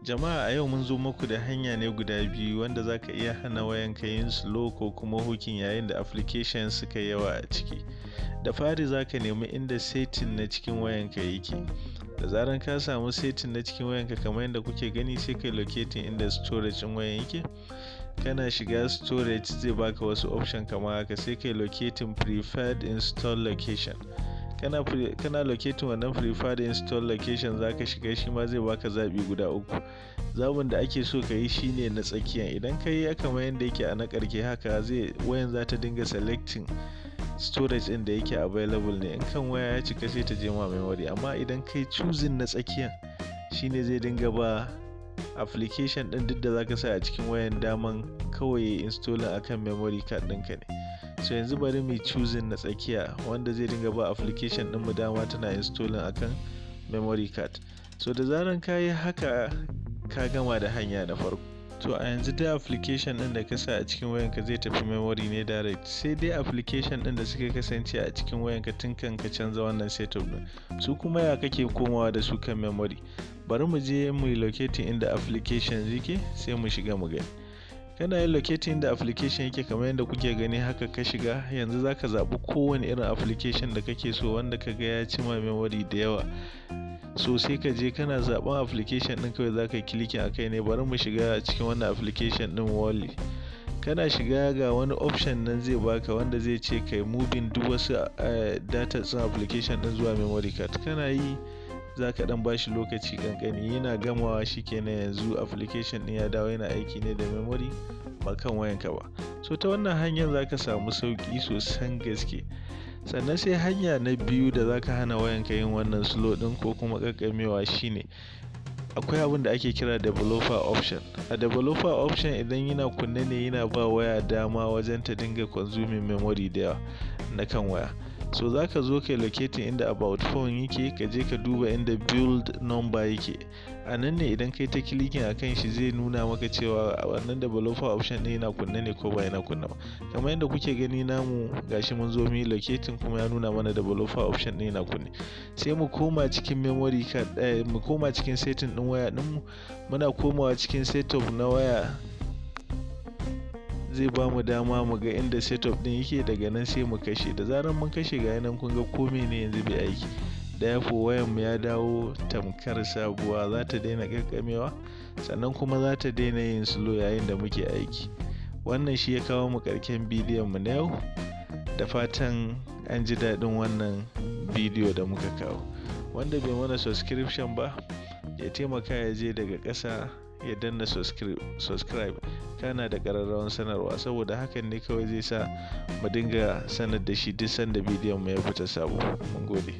Jama'a, a yau mun zo muku da hanya ne guda biyu wanda za ka iya hana wayanka yin slow ko kuma hooking yayin da application suka yawa a ciki. Da fari za ka nemi inda setting na cikin wayanka yake. Da zaran ka samu setting na cikin wayanka kamar yadda kuke gani, sai kai locating inda storage din wayan yake. Kana shiga storage zai baka wasu option kamar haka, sai kai locating preferred install location. Kana locating wannan preferred install location, zaka shiga shi ma zai baka zabi guda uku. Zabin da ake so ka yi shine na tsakiya. Idan ka yi kamar yadda yake a na karke haka, wayan za ta dinga selecting storage din da yake available ne. In kan waya ya cika sai ta je ma memory, amma idan kai choosing na tsakiyan, shine zai dinga ba application din duk da zaka sa a cikin wayan daman kawai installing akan memory card ɗinka ne. So yanzu bari mu choosing na tsakiya wanda zai dinga ba application din mu dama tana installing akan memory card. So da zaran ka yi haka, ka gama da hanya na farko. To a yanzu da application din da ka sa a cikin wayanka zai tafi memory ne direct. Sai dai application din da suka kasance a cikin wayanka tun kan ka canza wannan setup din, su kuma ya kake komawa da su kan memory. Bari mu je mu locating inda application yake, sai mu shiga mu gani. Kana yin locating da application yake kamar yadda kuke gani haka, ka shiga. Yanzu zaka zaɓi kowane irin application da kake so wanda kaga ya cima memory da yawa. So sai ka je kana zaɓen application ɗin, kawai zaka yi clicking akai ne. Bari mu shiga cikin wannan application ɗin Wally. Kana shiga ga wani option nan zai baka wanda zai ce kai moving duk wasu data ɗin application ɗin zuwa memory card. Kana yi za ka dan bashi lokaci kankani, yana gamawa shikenan yanzu application din ya dawo yana aiki ne da memory ba kan wayanka ba. So ta wannan hanyar za ka samu sauki sosan gaske. Sannan sai hanya na biyu da za ka hana wayanka yin wannan slow din ko kuma kakkamewa shine akwai abin da ake kira developer option. A developer option idan yana kunne ne, yana ba waya dama wajen ta dinga consuming memory da yawa na kan waya. So za ka zo kai locating inda about phone yake, ka je ka duba inda build number yake. A nan ne idan kai ta clicking akan shi zai nuna maka cewa wannan developer option ne yana kunne ne ko ba yana kunne ba. Kamar yadda kuke gani namu gashi mun zo mu yi locating kuma ya nuna mana developer option ne yana kunne. Sai mu koma cikin memory card, mu koma cikin setting din waya din mu. Muna komawa cikin setup na waya, zai ba mu dama mu ga inda setup din yake. Daga nan sai mu kashe. Da zaran mun kashe ga nan kun ga komai ne yanzu bai aiki. Da ya wayan mu ya dawo tamkar sabuwa, za ta daina kakkamewa sannan kuma za ta daina yin slow yayin da muke aiki. Wannan shi ya kawo mu karken bidiyon mu na yau. Da fatan an ji daɗin wannan bidiyo da muka kawo. Wanda bai mana subscription ba, ya taimaka ya je daga ƙasa ya danna subscribe, kana da ƙararrawar sanarwa, saboda hakan ne kawai zai sa mu dinga sanar da shi duk sanda bidiyon mu ya fita sabo. Mun gode.